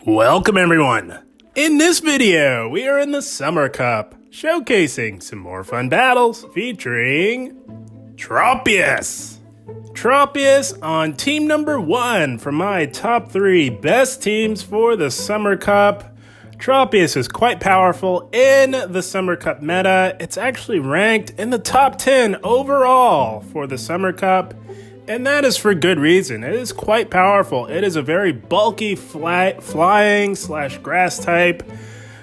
Welcome everyone! In this video, we are in the Summer Cup, showcasing some more fun battles featuring Tropius. Tropius on team number 1 for my top 3 best teams for the Summer Cup. Tropius is quite powerful in the Summer Cup meta. It's actually ranked in the top 10 overall for the Summer Cup. And that is for good reason. It is quite powerful. It is a very bulky flying / grass type.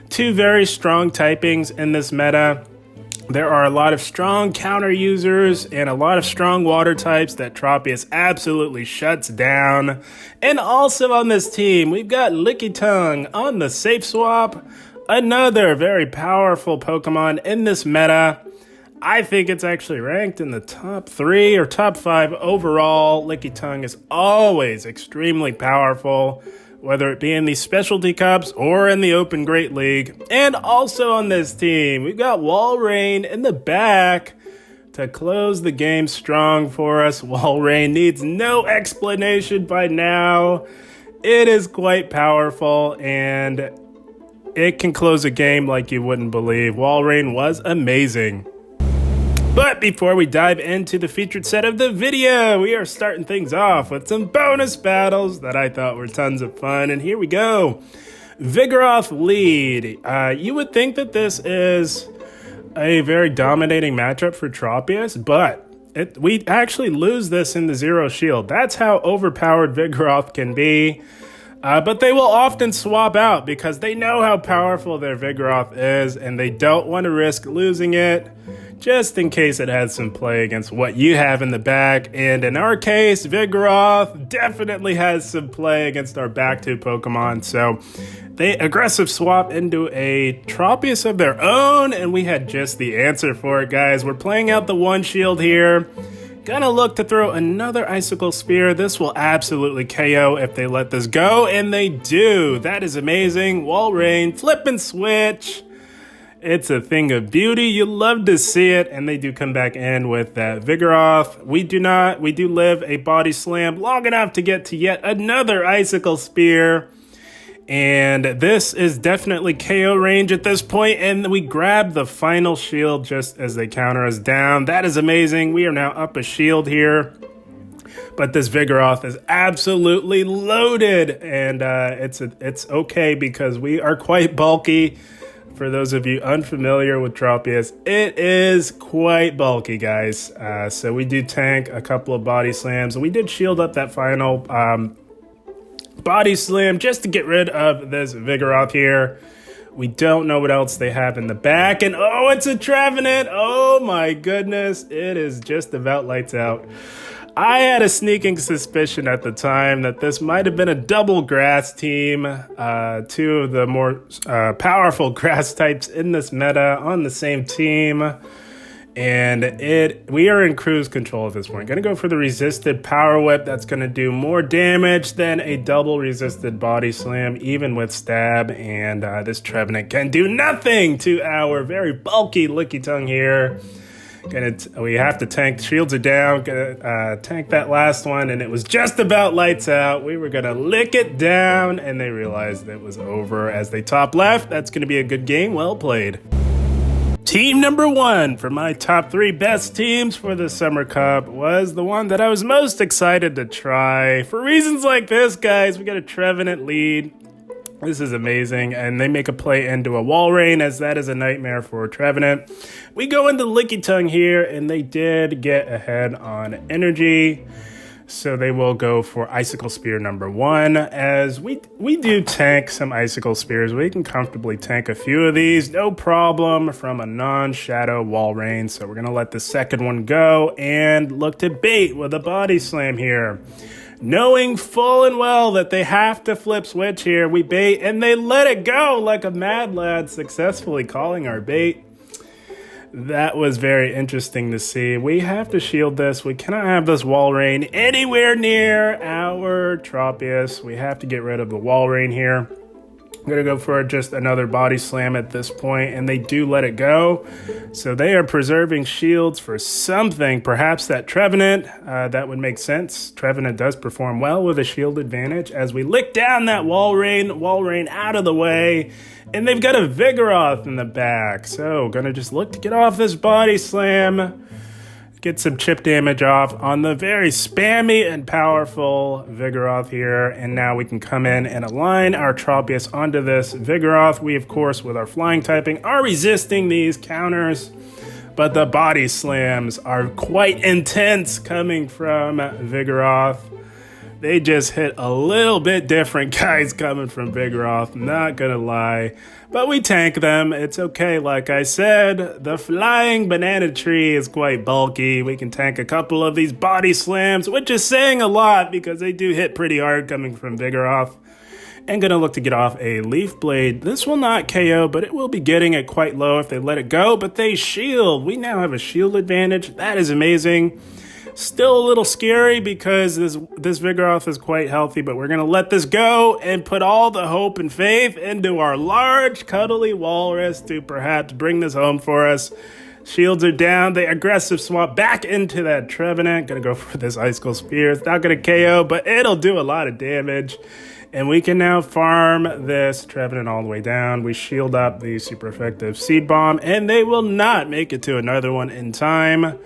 2 very strong typings in this meta. There are a lot of strong counter users and a lot of strong water types that Tropius absolutely shuts down. And also on this team, we've got Lickitung on the safe swap. Another very powerful Pokemon in this meta. I think it's actually ranked in the top 3 or top 5 overall. Lickitung is always extremely powerful, whether it be in these specialty cups or in the Open Great League. And also on this team, we've got Walrein in the back to close the game strong for us. Walrein needs no explanation by now. It is quite powerful and it can close a game like you wouldn't believe. Walrein was amazing. But before we dive into the featured set of the video, we are starting things off with some bonus battles that I thought were tons of fun. And here we go. Vigoroth lead. You would think that this is a very dominating matchup for Tropius, but we actually lose this in the Zero Shield. That's how overpowered Vigoroth can be. But they will often swap out because they know how powerful their Vigoroth is and they don't want to risk losing it, just in case it has some play against what you have in the back. And in our case, Vigoroth definitely has some play against our back 2 Pokemon. So they aggressive swap into a Tropius of their own, and we had just the answer for it, guys. We're playing out the 1 shield here. Gonna look to throw another Icicle Spear. This will absolutely KO if they let this go, and they do. That is amazing. Walrein, flip and switch. It's a thing of beauty. You love to see it, and they do come back in with that Vigoroth. We do live a body slam long enough to get to yet another Icicle Spear. And this is definitely KO range at this point, and we grab the final shield just as they counter us down. That is amazing. We are now up a shield here. But this Vigoroth is absolutely loaded, and it's okay because we are quite bulky. For those of you unfamiliar with Tropius, it is quite bulky, guys. So we do tank a couple of body slams. We did shield up that final body slam just to get rid of this Vigoroth here. We don't know what else they have in the back. And oh, it's a Trevenant. Oh my goodness. It is just about lights out. I had a sneaking suspicion at the time that this might have been a double grass team. 2 of the more powerful grass types in this meta on the same team. And we are in cruise control at this point. Gonna go for the resisted power whip. That's gonna do more damage than a double resisted body slam, even with stab. And this Trevenant can do nothing to our very bulky Lickitung here. We have to tank. Shields are down. Gonna tank that last one, and it was just about lights out. We were gonna lick it down, and they realized it was over as they top left. That's gonna be a good game. Well played. Team number 1 for my top 3 best teams for the Summer Cup was the one that I was most excited to try. For reasons like this, guys, we got a Trevenant lead. This is amazing, and they make a play into a Walrein, as that is a nightmare for Trevenant. We go into Lickitung here, and they did get ahead on energy. So they will go for Icicle Spear number 1, as we do tank some Icicle Spears. We can comfortably tank a few of these, no problem, from a non-shadow Walrein. So we're going to let the second one go and look to bait with a body slam here. Knowing full and well that they have to flip switch here, we bait, and they let it go like a mad lad, successfully calling our bait. That was very interesting to see. We have to shield this. We cannot have this Walrein anywhere near our Tropius. We have to get rid of the Walrein here. I'm going to go for just another body slam at this point, and they do let it go. So they are preserving shields for something, perhaps that Trevenant. That would make sense. Trevenant does perform well with a shield advantage as we lick down that Walrein out of the way, and they've got a Vigoroth in the back. So going to just look to get off this body slam. Get some chip damage off on the very spammy and powerful Vigoroth here. And now we can come in and align our Tropius onto this Vigoroth. We, of course, with our flying typing, are resisting these counters. But the body slams are quite intense coming from Vigoroth. They just hit a little bit different, guys, coming from Vigoroth, not gonna lie. But we tank them, it's okay, like I said. The flying banana tree is quite bulky. We can tank a couple of these body slams, which is saying a lot because they do hit pretty hard coming from Vigoroth. And gonna look to get off a Leaf Blade. This will not KO, but it will be getting it quite low if they let it go, but they shield. We now have a shield advantage, that is amazing. Still a little scary because this Vigoroth is quite healthy, but we're going to let this go and put all the hope and faith into our large, cuddly walrus to perhaps bring this home for us. Shields are down. The aggressive swap back into that Trevenant. Going to go for this Icicle Spear. It's not going to KO, but it'll do a lot of damage. And we can now farm this Trevenant all the way down. We shield up the super effective Seed Bomb, and they will not make it to another one in time.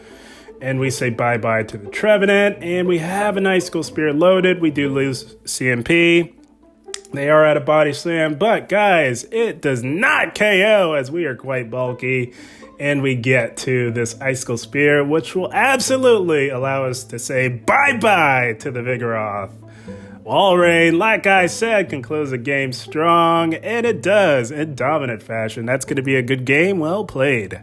And we say bye-bye to the Trevenant, and we have an Icicle Spear loaded. We do lose CMP. They are at a body slam, but guys, it does not KO as we are quite bulky. And we get to this Icicle Spear, which will absolutely allow us to say bye-bye to the Vigoroth. Walrein, like I said, can close the game strong, and it does in dominant fashion. That's going to be a good game. Well played.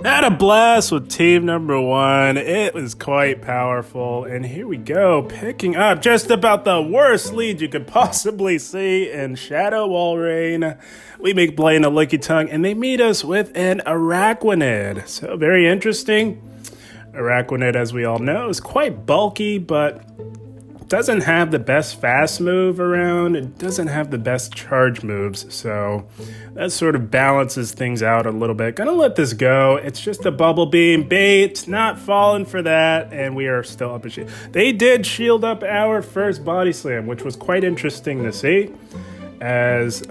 Had a blast with team number one. It was quite powerful. And here we go, picking up just about the worst lead you could possibly see in Shadow Walrein. We make Blaine a Lickitung, and they meet us with an Araquanid. So very interesting. Araquanid, as we all know, is quite bulky, but doesn't have the best fast move around. It doesn't have the best charge moves, so that sort of balances things out a little bit. Gonna let this go. It's just a Bubble Beam bait, not falling for that, and we are still up a shield. They did shield up our first body slam, which was quite interesting to see, as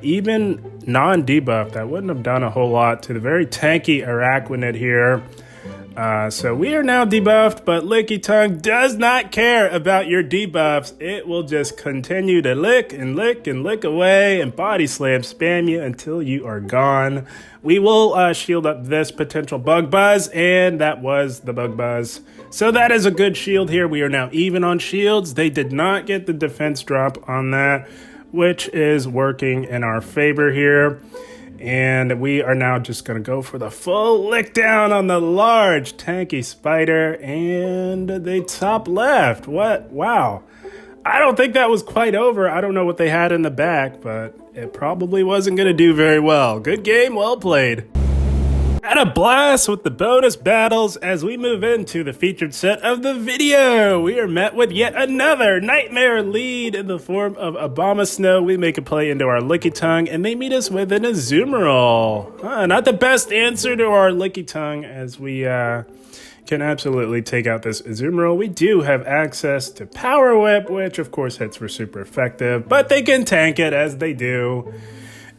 even non-debuffed, that wouldn't have done a whole lot to the very tanky Araquanid here. So we are now debuffed, but Lickitung does not care about your debuffs. It will just continue to lick and lick and lick away and body slam spam you until you are gone. We will shield up this potential Bug Buzz, and that was the Bug Buzz. So that is a good shield here. We are now even on shields. They did not get the defense drop on that, which is working in our favor here. And we are now just going to go for the full lick down on the large tanky spider, and they top left. What? Wow. I don't think that was quite over. I don't know what they had in the back, but it probably wasn't going to do very well. Good game, well played. Had a blast with the bonus battles as we move into the featured set of the video. We are met with yet another nightmare lead in the form of Abomasnow. We make a play into our Lickitung, and they meet us with an Azumarill. Not the best answer to our Lickitung, as we can absolutely take out this Azumarill. We do have access to Power Whip, which of course hits for super effective, but they can tank it as they do.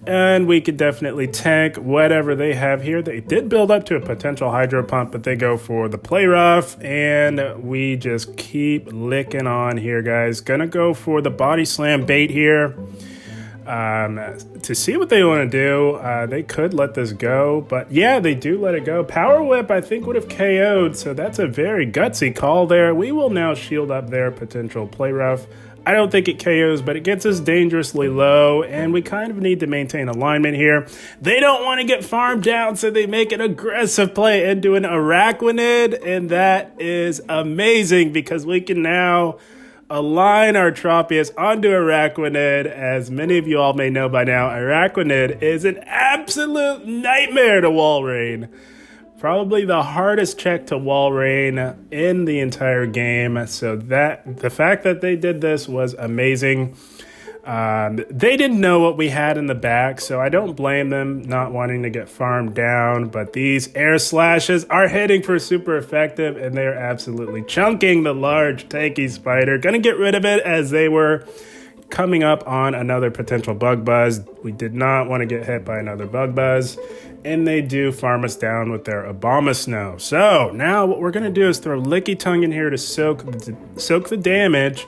And we could definitely tank whatever they have here. They did build up to a potential Hydro Pump, but they go for the Play Rough, and we just keep licking on here, guys. Gonna go for the Body Slam bait here to see what they want to do. They could let this go, but yeah, they do let it go. Power Whip, I think, would have KO'd, so that's a very gutsy call there. We will now shield up their potential Play Rough. I don't think it KOs, but it gets us dangerously low, and we kind of need to maintain alignment here. They don't want to get farmed down, so they make an aggressive play into an Araquanid, and that is amazing because we can now align our Tropius onto Araquanid. As many of you all may know by now, Araquanid is an absolute nightmare to Walrein. Probably the hardest check to Walrein in the entire game. So that the fact that they did this was amazing. They didn't know what we had in the back, so I don't blame them not wanting to get farmed down, but these air slashes are hitting for super effective, and they're absolutely chunking the large tanky spider. Gonna get rid of it as they were coming up on another potential bug buzz. We did not want to get hit by another bug buzz, and they do farm us down with their Abomasnow. So now what we're gonna do is throw Lickitung in here to soak the damage.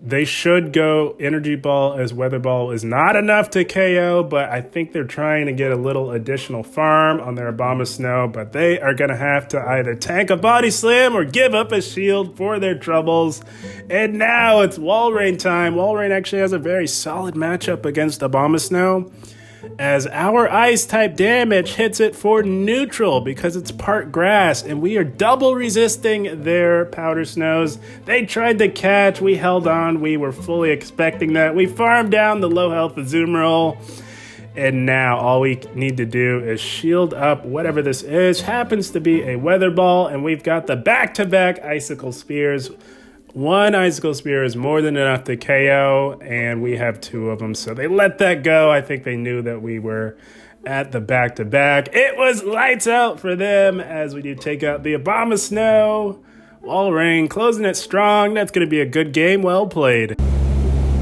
They should go Energy Ball, as Weather Ball is not enough to KO, but I think they're trying to get a little additional farm on their Abomasnow, but they are going to have to either tank a Body Slam or give up a shield for their troubles. And now it's Walrein time. Walrein actually has a very solid matchup against Abomasnow, as our ice type damage hits it for neutral because it's part grass, and we are double resisting their powder snows. They tried to catch, we held on, we were fully expecting that. We farmed down the low health Azumarill, and now all we need to do is shield up whatever this is. Happens to be a Weather Ball, and we've got the back-to-back Icicle Spears. One Icicle Spear is more than enough to KO, and we have two of them, so they let that go. I think they knew that we were at the back-to-back. It was lights out for them as we do take out the Abomasnow. Walrein closing it strong. That's going to be a good game. Well played.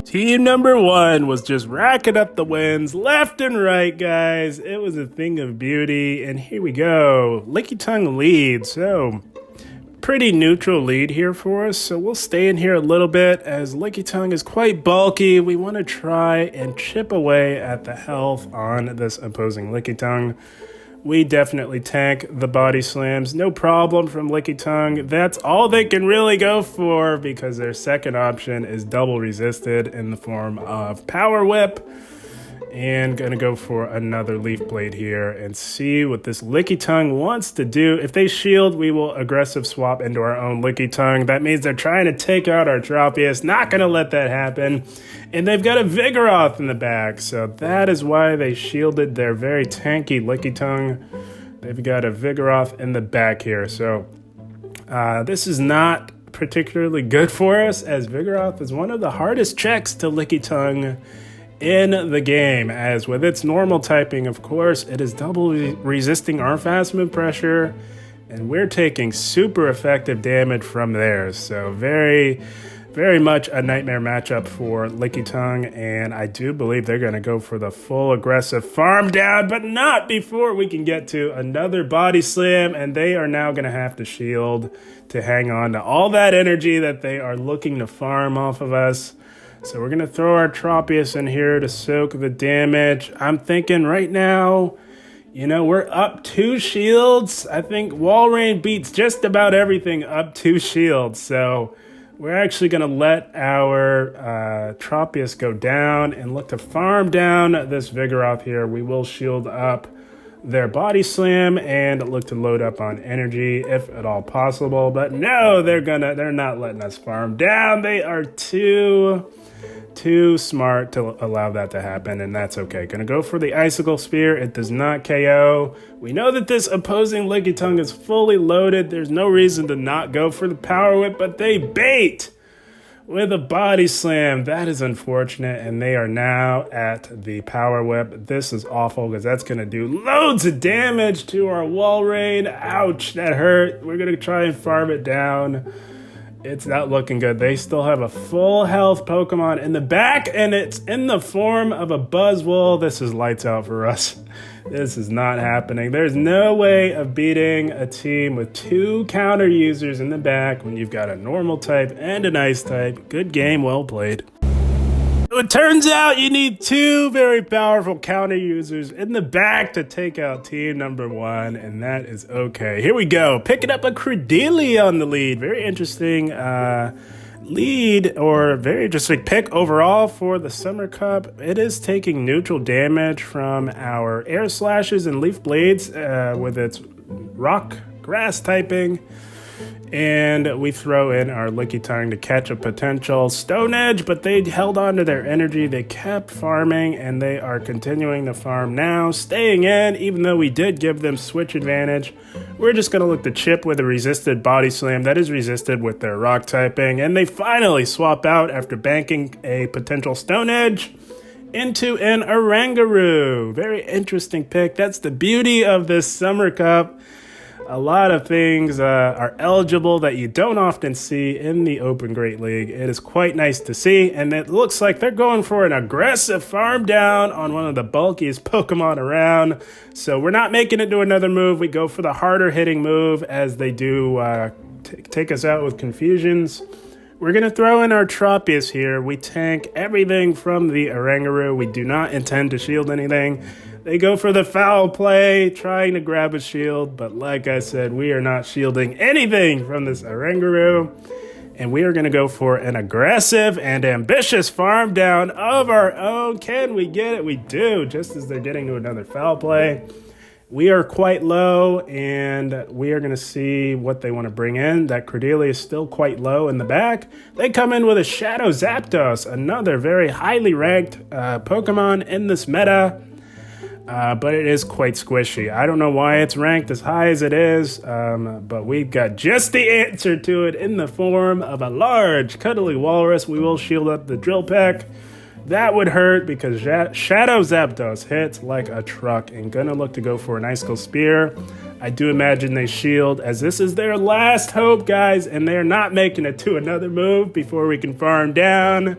Team number one was just racking up the wins left and right, guys. It was a thing of beauty, and here we go. Lickitung leads, so pretty neutral lead here for us, so we'll stay in here a little bit as Lickitung is quite bulky. We want to try and chip away at the health on this opposing Lickitung. We definitely tank the body slams, no problem from Lickitung. That's all they can really go for because their second option is double resisted in the form of Power Whip. And gonna go for another Leaf Blade here and see what this Lickitung wants to do. If they shield, we will aggressive swap into our own Lickitung. That means they're trying to take out our Tropius. Not gonna let that happen. And they've got a Vigoroth in the back, so that is why they shielded their very tanky Lickitung. They've got a Vigoroth in the back here, so this is not particularly good for us, as Vigoroth is one of the hardest checks to Lickitung in the game, as with its normal typing, of course, it is double resisting our fast move pressure, and we're taking super effective damage from theirs. So very, very much a nightmare matchup for Lickitung, and I do believe they're going to go for the full aggressive farm down, but not before we can get to another body slam, and they are now going to have to shield to hang on to all that energy that they are looking to farm off of us. So we're going to throw our Tropius in here to soak the damage. I'm thinking right now, you know, we're up 2 shields. I think Walrein beats just about everything up 2 shields. So we're actually going to let our Tropius go down and look to farm down this Vigoroth here. We will shield up their body slam and look to load up on energy if at all possible. But no, they're not letting us farm down. They are too smart to allow that to happen, and that's okay. Gonna go for the Icicle Spear. It does not KO. We know that this opposing Lickitung is fully loaded. There's no reason to not go for the Power Whip, but they bait with a Body Slam. That is unfortunate, and they are now at the Power Whip. This is awful because that's going to do loads of damage to our Walrein. Ouch, that hurt. We're going to try and farm it down. It's not looking good. They still have a full health Pokemon in the back, and it's in the form of a Buzzwole. This is lights out for us. This is not happening. There's no way of beating a team with 2 counter users in the back when you've got a normal type and an ice type. Good game, well played. It turns out you need 2 very powerful counter users in the back to take out team number 1, and that is okay. Here we go. Picking up a Cradily on the lead. Very interesting lead, or very interesting pick overall for the Summer Cup. It is taking neutral damage from our Air Slashes and Leaf Blades with its Rock Grass typing. And we throw in our Lickitung to catch a potential Stone Edge, but they held on to their energy. They kept farming, and they are continuing to farm now, staying in, even though we did give them switch advantage. We're just going to look to chip with a resisted Body Slam that is resisted with their rock typing, and they finally swap out after banking a potential Stone Edge into an Oranguru. Very interesting pick. That's the beauty of this Summer Cup. A lot of things are eligible that you don't often see in the Open Great League. It is quite nice to see, and it looks like they're going for an aggressive farm down on one of the bulkiest Pokemon around. So we're not making it do another move. We go for the harder hitting move as they do take us out with confusions. We're going to throw in our Tropius here. We tank everything from the Oranguru. We do not intend to shield anything. They go for the foul play, trying to grab a shield, but like I said, we are not shielding anything from this Oranguru, and we are going to go for an aggressive and ambitious farm down of our own. Can we get it? We do, just as they're getting to another foul play. We are quite low, and we are going to see what they want to bring in. That Cradily is still quite low in the back. They come in with a Shadow Zapdos, another very highly ranked Pokemon in this meta. But it is quite squishy. I don't know why it's ranked as high as it is, but we've got just the answer to it in the form of a large Cuddly Walrus. We will shield up the Drill Peck. That would hurt because Shadow Zapdos hits like a truck and gonna look to go for an Icicle Spear. I do imagine they shield as this is their last hope, guys, and they're not making it to another move before we can farm down.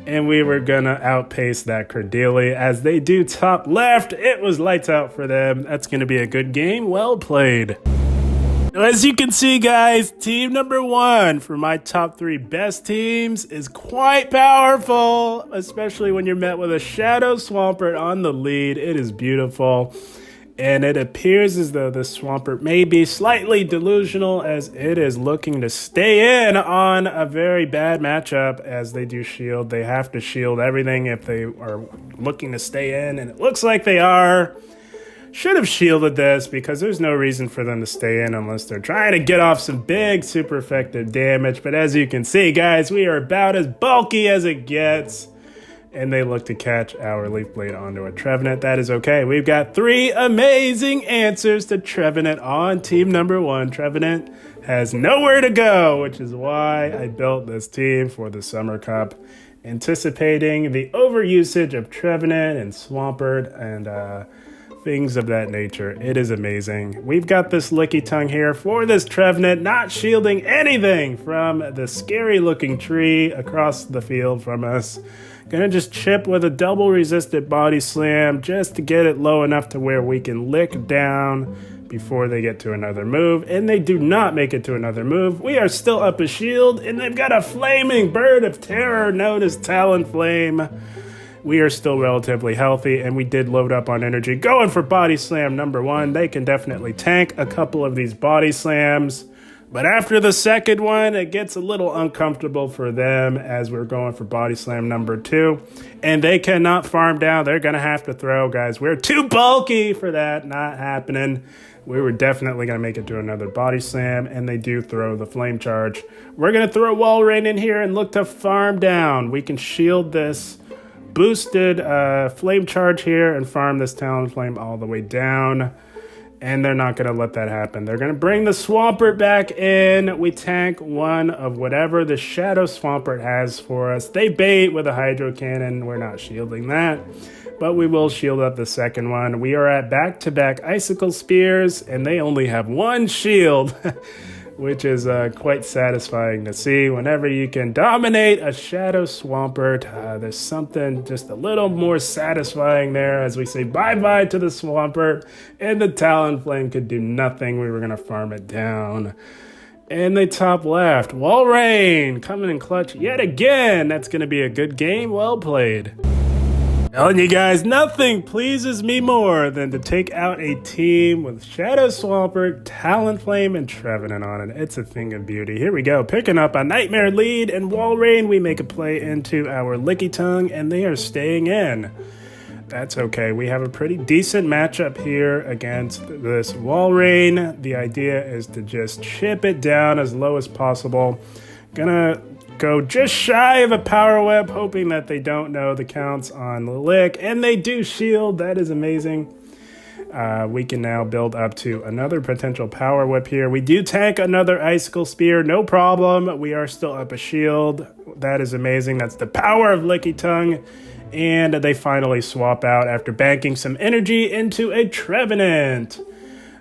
And we were gonna outpace that Cradily as they do top left. It was lights out for them. That's gonna be a good game. Well played. Now, as you can see, guys, team number 1 for my top 3 best teams is quite powerful, especially when you're met with a Shadow Swampert on the lead. It is beautiful. And it appears as though the Swampert may be slightly delusional as it is looking to stay in on a very bad matchup as they do shield. They have to shield everything if they are looking to stay in, and it looks like they are. Should have shielded this because there's no reason for them to stay in unless they're trying to get off some big super effective damage. But as you can see, guys, we are about as bulky as it gets. And they look to catch our Leaf Blade onto a Trevenant. That is okay. We've got 3 amazing answers to Trevenant on team number 1. Trevenant has nowhere to go, which is why I built this team for the Summer Cup, anticipating the overusage of Trevenant and Swampert and things of that nature. It is amazing. We've got this Lickitung here for this Trevenant, not shielding anything from the scary looking tree across the field from us. Gonna just chip with a double resisted Body Slam just to get it low enough to where we can lick down before they get to another move. And they do not make it to another move. We are still up a shield, and they've got a flaming bird of terror known as Talonflame. We are still relatively healthy, and we did load up on energy. Going for Body Slam number 1. They can definitely tank a couple of these Body Slams. But after the second one, it gets a little uncomfortable for them as we're going for Body Slam number 2. And they cannot farm down. They're going to have to throw, guys. We're too bulky for that. Not happening. We were definitely going to make it to another Body Slam, and they do throw the Flame Charge. We're going to throw Walrein in here and look to farm down. We can shield this boosted Flame Charge here and farm this Talonflame all the way down. And they're not going to let that happen. They're going to bring the Swampert back in. We tank one of whatever the Shadow Swampert has for us. They bait with a Hydro Cannon. We're not shielding that. But we will shield up the second one. We are at back-to-back Icicle Spears, and they only have 1 shield. Which is quite satisfying to see. Whenever you can dominate a Shadow Swampert, there's something just a little more satisfying there as we say bye-bye to the Swampert, and the Talonflame could do nothing. We were going to farm it down. And they top left. Walrein coming in clutch yet again. That's going to be a good game. Well played. Telling you guys, nothing pleases me more than to take out a team with Shadow Swampert, Talonflame, and Trevenant on it. It's a thing of beauty. Here we go, picking up a Nightmare lead, and Walrein, we make a play into our Lickitung, and they are staying in. That's okay. We have a pretty decent matchup here against this Walrein. The idea is to just chip it down as low as possible. Gonna go just shy of a Power Whip, hoping that they don't know the counts on Lick, and they do shield. That is amazing. We can now build up to another potential Power Whip here. We do tank another Icicle Spear, no problem. We are still up a shield. That is amazing. That's the power of Lickitung. And they finally swap out after banking some energy into a Trevenant.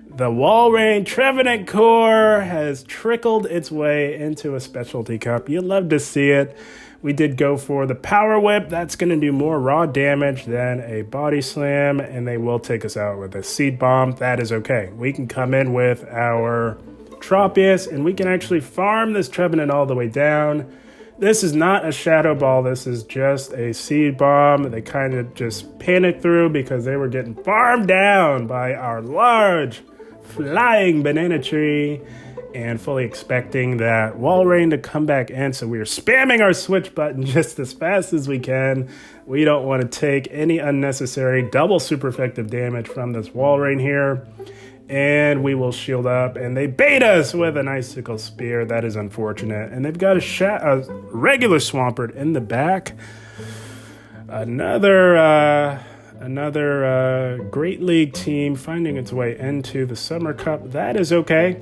The Walrein Trevenant core has trickled its way into a specialty cup. You'd love to see it. We did go for the Power Whip. That's going to do more raw damage than a Body Slam, and they will take us out with a Seed Bomb. That is okay. We can come in with our Tropius, and we can actually farm this Trevenant all the way down. This is not a Shadow Ball. This is just a Seed Bomb. They kind of just panicked through because they were getting farmed down by our large flying banana tree and fully expecting that Walrein to come back in. So we are spamming our switch button just as fast as we can. We don't want to take any unnecessary double super effective damage from this Walrein here. And we will shield up, and they bait us with an Icicle Spear. That is unfortunate. And they've got a regular Swampert in the back. Another Great League team finding its way into the Summer Cup. That is okay.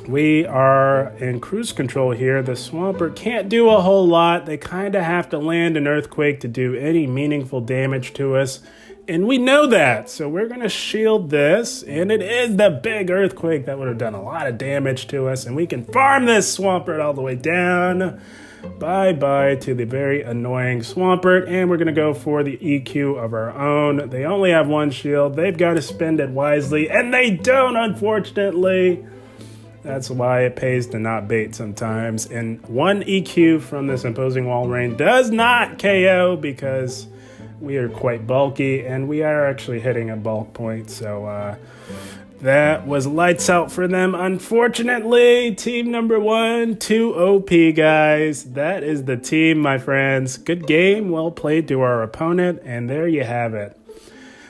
We are in cruise control here. The Swampert can't do a whole lot. They kind of have to land an Earthquake to do any meaningful damage to us. And we know that, so we're going to shield this, and it is the big Earthquake that would have done a lot of damage to us, and we can farm this Swampert all the way down. Bye-bye to the very annoying Swampert, and we're going to go for the EQ of our own. They only have one shield. They've got to spend it wisely, and they don't, unfortunately. That's why it pays to not bait sometimes. And one EQ from this imposing Walrein does not KO because we are quite bulky, and we are actually hitting a bulk point, so that was lights out for them. Unfortunately, team number 1, 2 OP, guys. That is the team, my friends. Good game, well played to our opponent, and there you have it.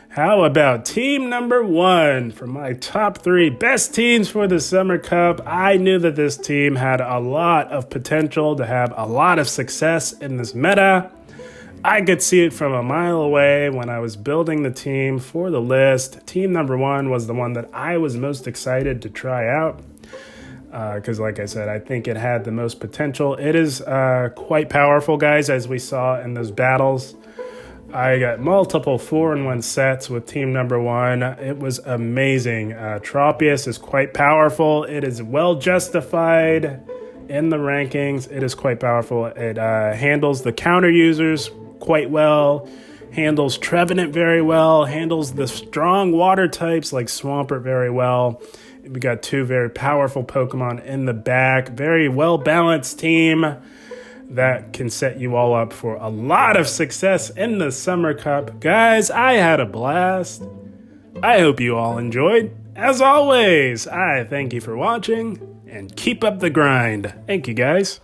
How about team number 1 for my top 3 best teams for the Summer Cup? I knew that this team had a lot of potential to have a lot of success in this meta. I could see it from a mile away when I was building the team for the list. Team number 1 was the one that I was most excited to try out because, like I said, I think it had the most potential. It is quite powerful, guys, as we saw in those battles. I got multiple 4-in-1 sets with team number 1. It was amazing. Tropius is quite powerful. It is well justified in the rankings. It is quite powerful. It handles the counter users quite well, handles Trevenant very well, handles the strong water types like Swampert very well. We got 2 very powerful Pokemon in the back. Very well-balanced team that can set you all up for a lot of success in the Summer Cup. Guys, I had a blast. I hope you all enjoyed. As always, I thank you for watching, and keep up the grind. Thank you, guys.